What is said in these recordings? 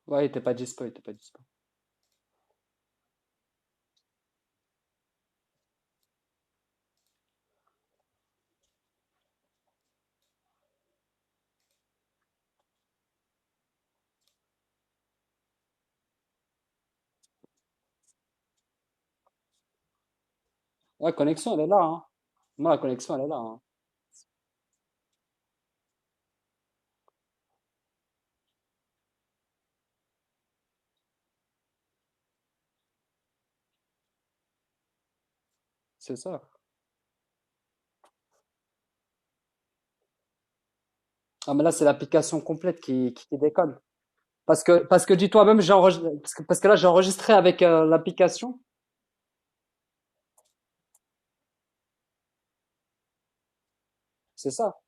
Ouais, il était pas dispo, il était pas dispo. Ouais, connexion, elle est là, hein. Moi, la connexion, elle est là, hein. C'est ça. Ah, mais là, c'est l'application complète qui déconne. Parce que dis-toi même, parce que là, j'ai enregistré avec l'application. C'est ça.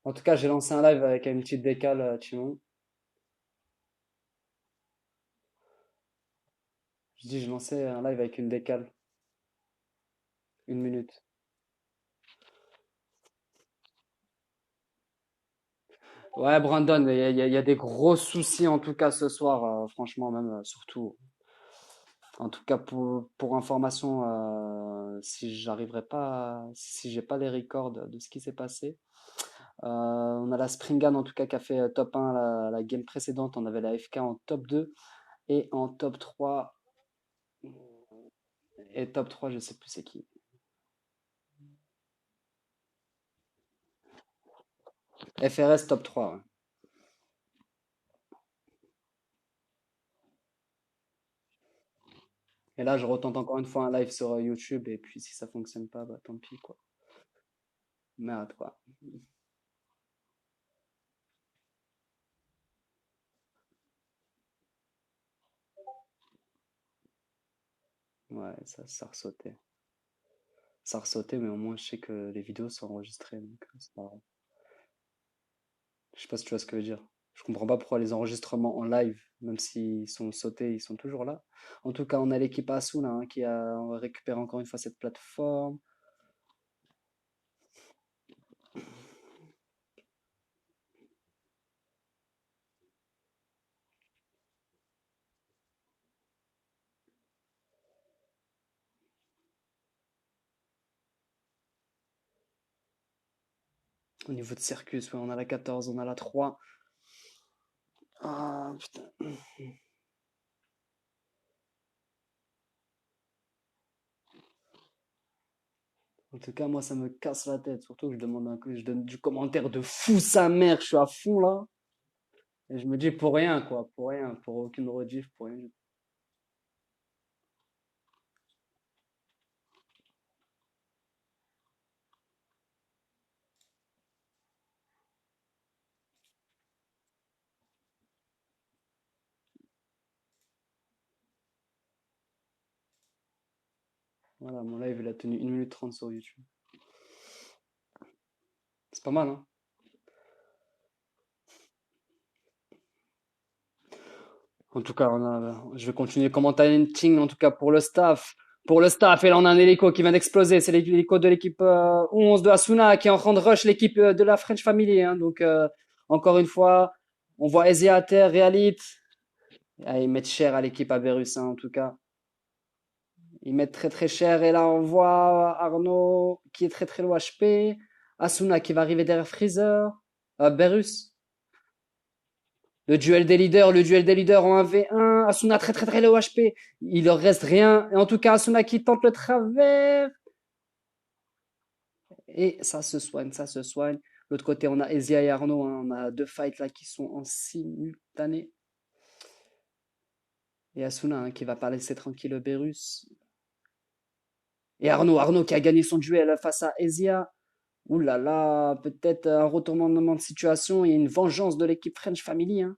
En tout cas, j'ai lancé un live avec une petite décale, Timon. Je dis, j'ai lancé un live avec une décale, 1 minute. Ouais, Brandon, il y a des gros soucis en tout cas ce soir, franchement même, surtout. En tout cas pour information, si j'arriverai pas, si j'ai pas les records de ce qui s'est passé, on a la Springan en tout cas qui a fait top 1 la game précédente, on avait la FK en top 2 et en top 3 et top 3 je sais plus c'est qui. FRS top 3. Ouais. Et là je retente encore une fois un live sur YouTube et puis si ça fonctionne pas, bah tant pis quoi. Merde quoi. Ouais, ça ressautait. Ça ressautait, mais au moins je sais que les vidéos sont enregistrées, donc c'est pas grave. Je sais pas si tu vois ce que je veux dire. Je comprends pas pourquoi les enregistrements en live, même s'ils sont sautés, ils sont toujours là. En tout cas, on a l'équipe Asuna hein, qui a récupéré encore une fois cette plateforme. Au niveau de Circus, ouais, on a la 14, on a la 3. Ah putain. En tout cas, moi, ça me casse la tête. Surtout que je donne du commentaire de fou sa mère. Je suis à fond là. Et je me dis pour rien, quoi. Pour rien. Pour aucune rediff, pour rien. Voilà, mon live, il a tenu 1 minute 30 sur YouTube. C'est pas mal, hein? En tout cas, je vais continuer le commentating, en tout cas pour le staff. Pour le staff, et là on a un hélico qui vient d'exploser. C'est l'hélico de l'équipe 11 de Asuna qui est en train de rush l'équipe de la French Family. Hein. Donc, encore une fois, on voit Eze à terre, Realit. Ah, ils mettent cher à l'équipe Aberus, hein, en tout cas. Ils mettent très très cher. Et là, on voit Arnaud qui est très très low HP. Asuna qui va arriver derrière Freezer. Berus. Le duel des leaders en 1v1. Asuna très très très low HP. Il leur reste rien. Et en tout cas, Asuna qui tente le travers. Et ça se soigne, ça se soigne. De l'autre côté, on a Ezia et Arnaud. Hein. On a deux fights là qui sont en simultané. Et Asuna hein, qui va pas laisser tranquille le Berus. Et Arnaud qui a gagné son duel face à Ezia. Ouh là là, peut-être un retournement de situation et une vengeance de l'équipe French Family hein,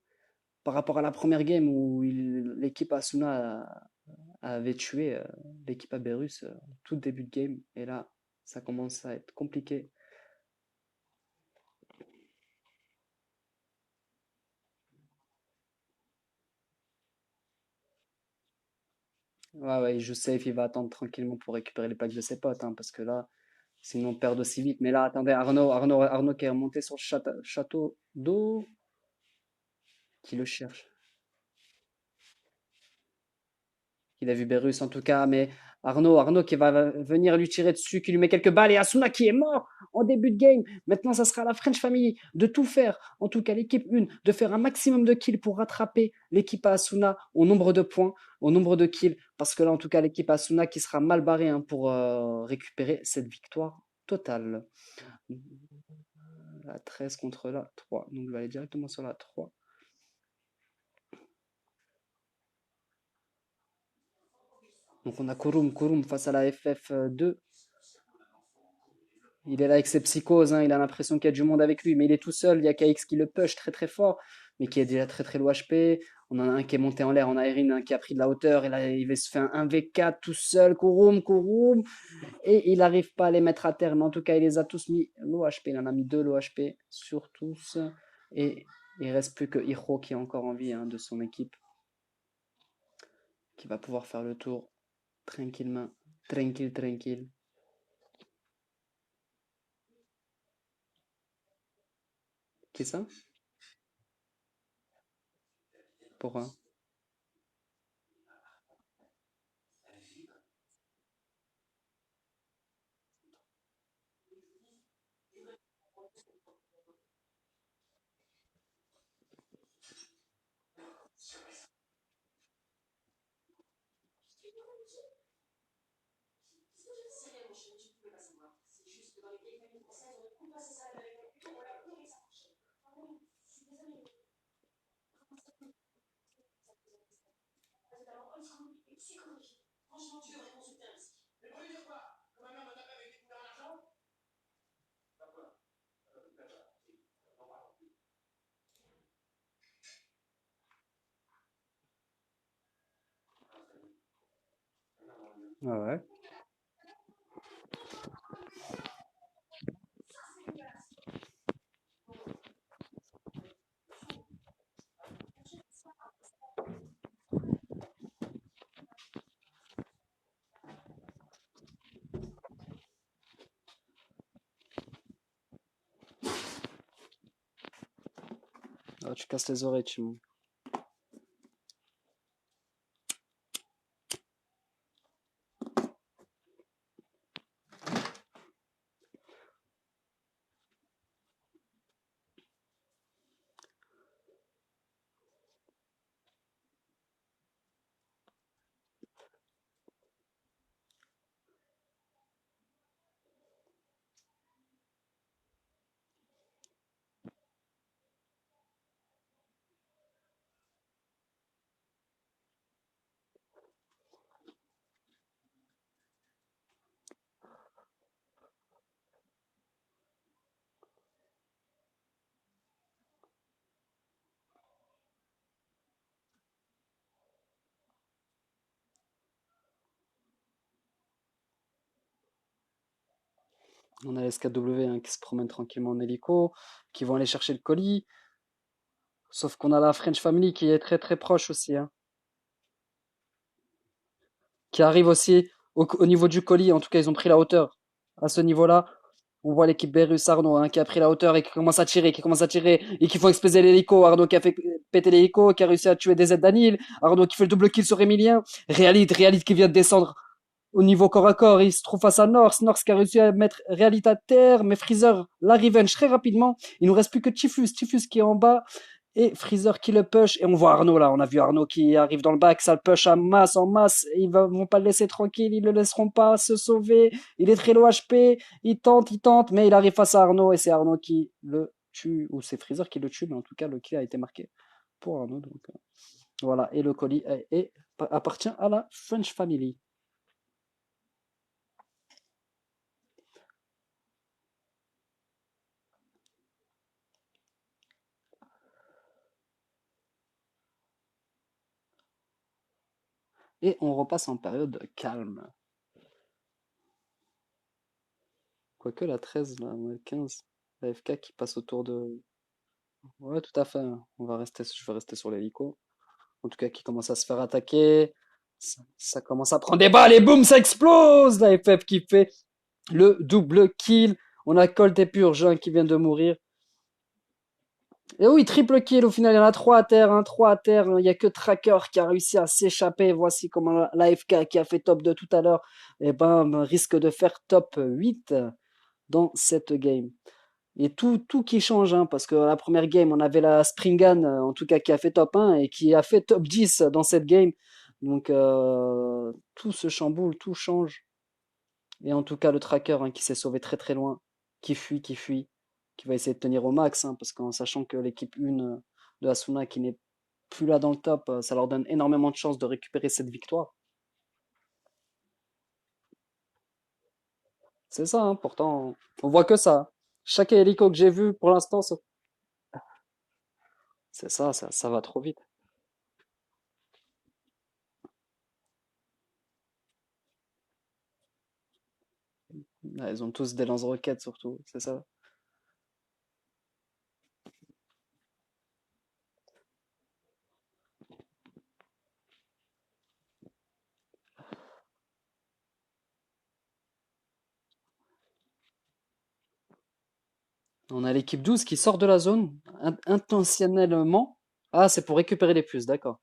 par rapport à la première game où l'équipe Asuna avait tué l'équipe Aberus tout début de game. Et là, ça commence à être compliqué. Ouais, ouais, il joue safe, il va attendre tranquillement pour récupérer les packs de ses potes, hein, parce que là, sinon on perd aussi vite. Mais là, attendez, Arnaud qui est remonté sur le château d'eau, qui le cherche. Il a vu Berus en tout cas, mais Arnaud qui va venir lui tirer dessus, qui lui met quelques balles, et Asuna qui est mort en début de game. Maintenant, ça sera à la French Family de tout faire, en tout cas l'équipe 1, de faire un maximum de kills pour rattraper l'équipe à Asuna au nombre de points, au nombre de kills, parce que là, en tout cas, l'équipe Asuna qui sera mal barrée, hein, pour récupérer cette victoire totale. La 13 contre la 3. Donc je vais aller directement sur la 3. Donc on a Kurum face à la FF2. Il est là avec ses psychoses, hein, il a l'impression qu'il y a du monde avec lui, mais il est tout seul. Il y a KX qui le push très très fort, mais qui est déjà très très low HP. On en a un qui est monté en l'air en aérine, un qui a pris de la hauteur, et là il va se faire un 1v4 tout seul, Kurum, et il n'arrive pas à les mettre à terre, mais en tout cas il les a tous mis low HP, il en a mis 2 low HP sur tous, et il reste plus que Hiro qui est encore en vie, hein, de son équipe, qui va pouvoir faire le tour tranquillement, tranquille. Qui est ça? Pour un. Ah ouais. Ah, tu casses les oreilles, Chimon. On a SKW, hein, qui se promène tranquillement en hélico, qui vont aller chercher le colis. Sauf qu'on a la French Family qui est très très proche aussi, hein, qui arrive aussi au niveau du colis. En tout cas, ils ont pris la hauteur à ce niveau-là. On voit l'équipe Berus Arnaud, hein, qui a pris la hauteur et qui commence à tirer et qui faut exploser l'hélico. Arnaud qui a fait péter l'hélico, qui a réussi à tuer des Z Danil. Arnaud qui fait le double kill sur Emilien. Realid qui vient de descendre au niveau corps à corps. Il se trouve face à Norse. Norse qui a réussi à mettre Realid à terre, mais Freezer la revenge très rapidement. Il nous reste plus que Tifus qui est en bas. Et Freezer qui le push. Et on voit Arnaud là. On a vu Arnaud qui arrive dans le bac. Ça le push en masse. Ils vont pas le laisser tranquille. Ils le laisseront pas se sauver. Il est très low HP. Il tente. Mais il arrive face à Arnaud. Et c'est Arnaud qui le tue. Ou c'est Freezer qui le tue. Mais en tout cas, le kill a été marqué pour Arnaud. Donc, voilà. Et le colis appartient à la French Family. Et on repasse en période calme. Quoique la 13, la 15, la FK qui passe autour de. Ouais, tout à fait, hein. Je vais rester sur l'hélico. En tout cas, qui commence à se faire attaquer. Ça commence à prendre des balles et boum, ça explose! La FF qui fait le double kill. On a Colt et Purgeon qui vient de mourir. Et oui, triple kill au final, il y en a 3 à terre, hein, 3 à terre. Il n'y a que Tracker qui a réussi à s'échapper. Voici comment l'AFK qui a fait top de tout à l'heure, et ben, risque de faire top 8 dans cette game. Et tout qui change, hein, parce que la première game, on avait la Springan, en tout cas, qui a fait top 1 et qui a fait top 10 dans cette game. Donc, tout se chamboule, tout change. Et en tout cas, le tracker, hein, qui s'est sauvé très très loin, qui fuit, qui va essayer de tenir au max, hein, parce qu'en sachant que l'équipe 1 de Asuna qui n'est plus là dans le top, ça leur donne énormément de chances de récupérer cette victoire. C'est ça, hein, pourtant, on voit que ça. Chaque hélico que j'ai vu pour l'instant, c'est ça, ça va trop vite. Ouais, ils ont tous des lance-roquettes surtout, c'est ça. On a l'équipe 12 qui sort de la zone intentionnellement. Ah, c'est pour récupérer les puces, d'accord.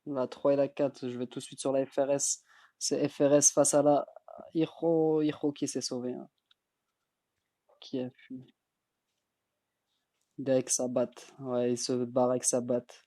La 3 et la 4, je vais tout de suite sur la FRS. C'est FRS face à la Hiro qui s'est sauvé, hein, qui a fui. Il est avec sa batte. Ouais, il se barre avec sa batte.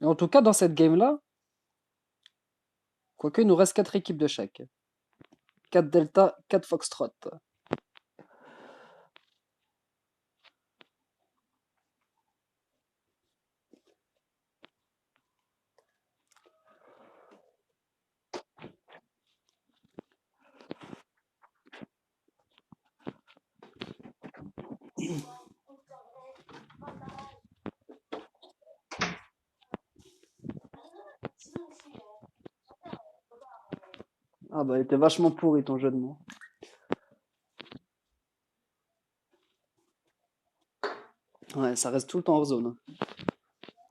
Et en tout cas, dans cette game-là, quoique, il nous reste 4 équipes de chaque. 4 Delta, 4 Foxtrot. Ah bah, il était vachement pourri ton jeu de mots. Ouais, ça reste tout le temps hors zone, hein.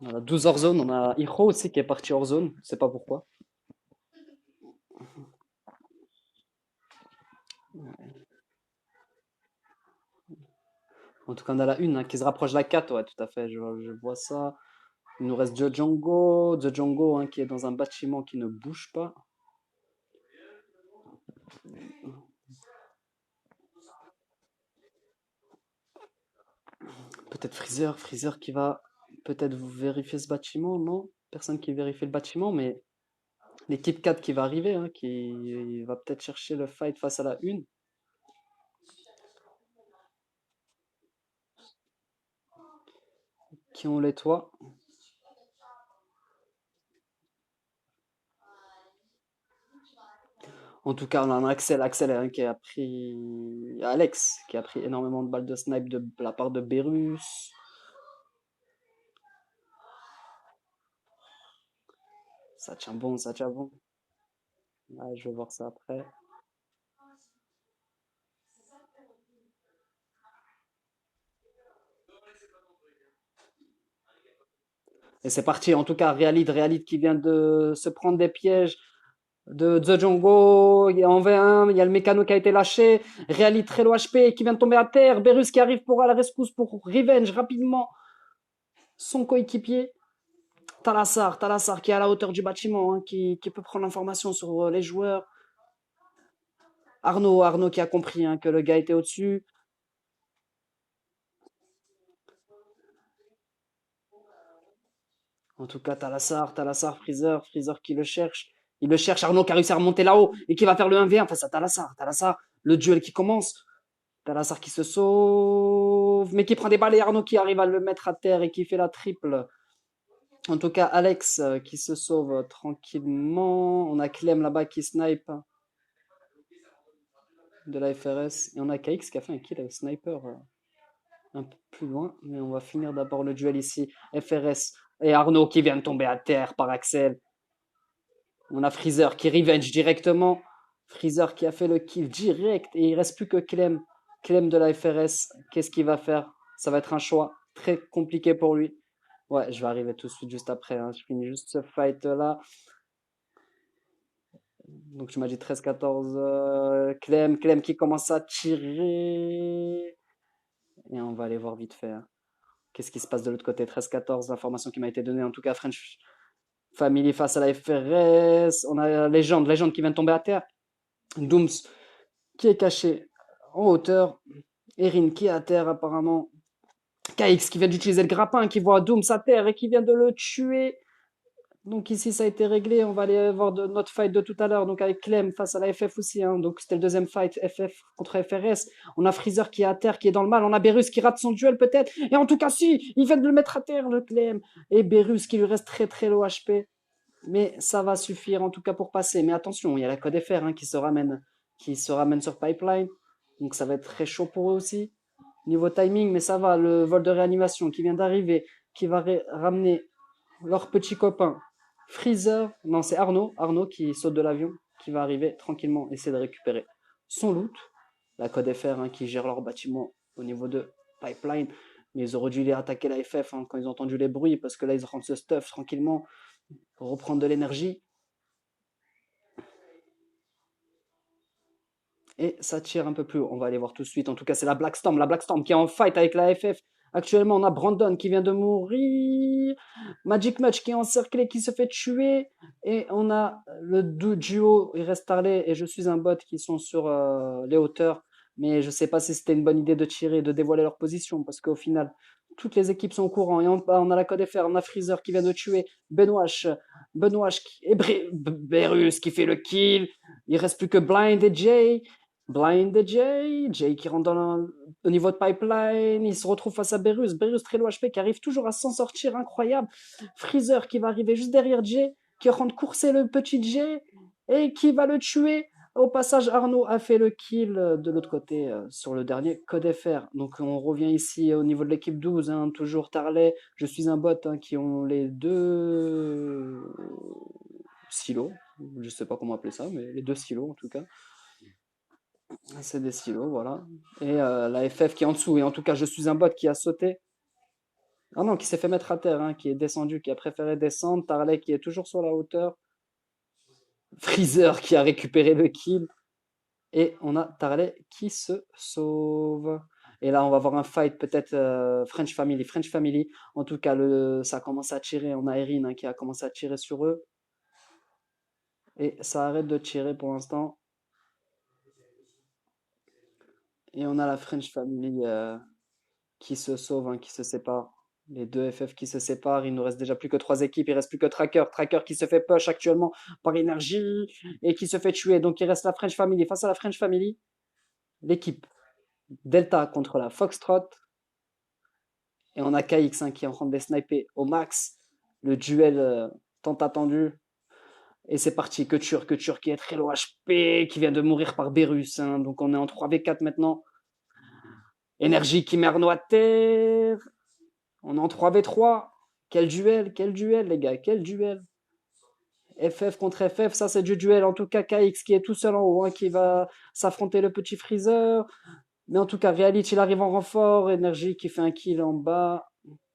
On a 12 hors zone, on a Hiro aussi qui est parti hors zone, je sais pas pourquoi. En tout cas, on a la une, hein, qui se rapproche de la 4, ouais, tout à fait, je vois ça. Il nous reste The Django, hein, qui est dans un bâtiment qui ne bouge pas. Peut-être Freezer qui va peut-être vérifier ce bâtiment, non? Personne qui vérifie le bâtiment, mais l'équipe 4 qui va arriver, hein, qui va peut-être chercher le fight face à la une. Qui ont les toits. En tout cas, on a un Axel, hein, qui a pris. Alex, qui a pris énormément de balles de snipe de la part de Berus. Ça tient bon, ça tient bon. Ah, je vais voir ça après. Et c'est parti, en tout cas, Realid qui vient de se prendre des pièges de The Django, il y a en V1, il y a le mécano qui a été lâché, Realid très low HP qui vient de tomber à terre, Berus qui arrive pour à la rescousse pour revenge rapidement son coéquipier. Talassar qui est à la hauteur du bâtiment, hein, qui peut prendre l'information sur les joueurs. Arnaud qui a compris, hein, que le gars était au-dessus. En tout cas, Freezer qui le cherche. Il le cherche, Arnaud qui a réussi à remonter là-haut et qui va faire le 1v1 face à Talassar, le duel qui commence. Talassar qui se sauve, mais qui prend des balles et Arnaud qui arrive à le mettre à terre et qui fait la triple. En tout cas, Alex qui se sauve tranquillement. On a Clem là-bas qui snipe. de la FRS. Et on a KX qui a fait un kill avec Sniper un peu plus loin. Mais on va finir d'abord le duel ici. FRS et Arnaud qui vient de tomber à terre par Axel. On a Freezer qui revenge directement. Freezer qui a fait le kill direct. Et il reste plus que Clem. Clem de la FRS. Qu'est-ce qu'il va faire? Ça va être un choix très compliqué pour lui. Ouais, je vais arriver tout de suite juste après. Hein. Je finis juste ce fight là. Donc tu m'as dit 13-14. Clem qui commence à tirer. Et on va aller voir vite fait. Hein. Qu'est-ce qui se passe de l'autre côté? 13-14, l'information qui m'a été donnée. En tout cas, French Family face à la FRS. On a Légende qui vient de tomber à terre. Dooms qui est caché en hauteur. Erin qui est à terre apparemment. KX qui vient d'utiliser le grappin, qui voit Dooms à terre et qui vient de le tuer. Donc ici ça a été réglé, on va aller voir notre fight de tout à l'heure, donc avec Clem face à la FF aussi, hein. Donc c'était le deuxième fight FF contre FRS, on a Freezer qui est à terre, qui est dans le mal, on a Berus qui rate son duel peut-être, et en tout cas si, il vient de le mettre à terre le Clem, et Berus qui lui reste très très low HP, mais ça va suffire en tout cas pour passer, mais attention, il y a la code FR hein, qui se ramène sur Pipeline, donc ça va être très chaud pour eux aussi, niveau timing, mais ça va, le vol de réanimation qui vient d'arriver, qui va ramener leur petit copain Freezer, non c'est Arnaud qui saute de l'avion, qui va arriver tranquillement, essayer de récupérer son loot, la code FR hein, qui gère leur bâtiment au niveau de Pipeline, mais ils auraient dû les attaquer la FF hein, quand ils ont entendu les bruits, parce que là ils rentrent ce stuff tranquillement, pour reprendre de l'énergie, et ça tire un peu plus haut, on va aller voir tout de suite, en tout cas c'est la Black Storm qui est en fight avec la FF, actuellement on a Brandon qui vient de mourir, Magic Match qui est encerclé, qui se fait tuer, et on a le duo, il reste Harley et je suis un bot qui sont sur les hauteurs, mais je sais pas si c'était une bonne idée de tirer, de dévoiler leur position, parce qu'au final, toutes les équipes sont au courant, et on a la code FR, on a Freezer qui vient de tuer, Benoît et Berus qui fait le kill, il reste plus que Blind et Jay, Jay qui rentre au niveau de Pipeline, il se retrouve face à Berus très low HP qui arrive toujours à s'en sortir, incroyable. Freezer qui va arriver juste derrière Jay, qui rentre courser le petit Jay et qui va le tuer. Au passage, Arnaud a fait le kill de l'autre côté sur le dernier code FR. Donc on revient ici au niveau de l'équipe 12, hein, toujours Tarlet, je suis un bot hein, qui ont les deux silos, je sais pas comment appeler ça, mais les deux silos en tout cas. C'est des silos, voilà. Et la FF qui est en dessous. Et en tout cas, je suis un bot qui a sauté. Ah non, qui s'est fait mettre à terre, hein, qui est descendu, qui a préféré descendre. Tarley qui est toujours sur la hauteur. Freezer qui a récupéré le kill. Et on a Tarley qui se sauve. Et là, on va voir un fight, peut-être French Family. French Family. En tout cas, ça commence à tirer. On a Erin hein, qui a commencé à tirer sur eux. Et ça arrête de tirer pour l'instant. Et on a la French Family qui se sauve, hein, qui se sépare. Les deux FF qui se séparent, il nous reste déjà plus que 3 équipes, il reste plus que Tracker. Tracker qui se fait push actuellement par énergie et qui se fait tuer. Donc il reste la French Family. Face à la French Family, l'équipe Delta contre la Foxtrot. Et on a KX hein, qui est en train de les sniper au max. Le duel tant attendu. Et c'est parti, que qui est très low HP, qui vient de mourir par Berus. Hein. Donc on est en 3v4 maintenant. Énergie qui met Arnaud à terre. On est en 3v3. Quel duel, les gars, quel duel. FF contre FF, ça c'est du duel. En tout cas, KX qui est tout seul en haut, hein, qui va s'affronter le petit Freezer. Mais en tout cas, Reality, il arrive en renfort. Energy qui fait un kill en bas.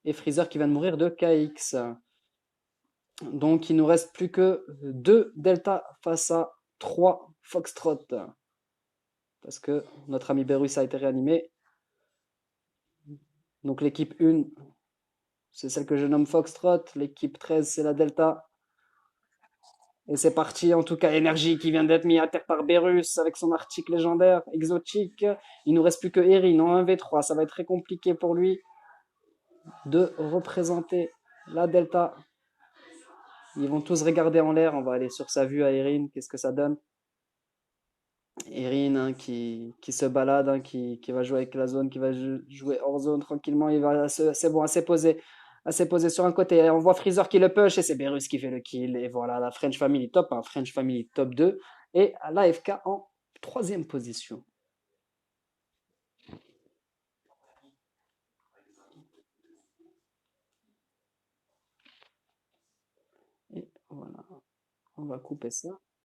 Et Freezer qui vient de mourir de KX. Donc, il nous reste plus que 2 Delta face à 3 Foxtrot. Parce que notre ami Berus a été réanimé. Donc, l'équipe 1, c'est celle que je nomme Foxtrot. L'équipe 13, c'est la Delta. Et c'est parti, en tout cas, Énergie qui vient d'être mis à terre par Berus avec son article légendaire, exotique. Il nous reste plus que Erin en 1v3. Ça va être très compliqué pour lui de représenter la Delta. Ils vont tous regarder en l'air. On va aller sur sa vue à Erin. Qu'est-ce que ça donne? Erin hein, qui se balade, hein, qui va jouer avec la zone, qui va jouer hors zone tranquillement. C'est bon, assez posé sur un côté. Et on voit Freezer qui le push et c'est Berus qui fait le kill. Et voilà, la French Family top 1, French Family top 2. Et l'AFK en 3e position. Et voilà, on va couper ça.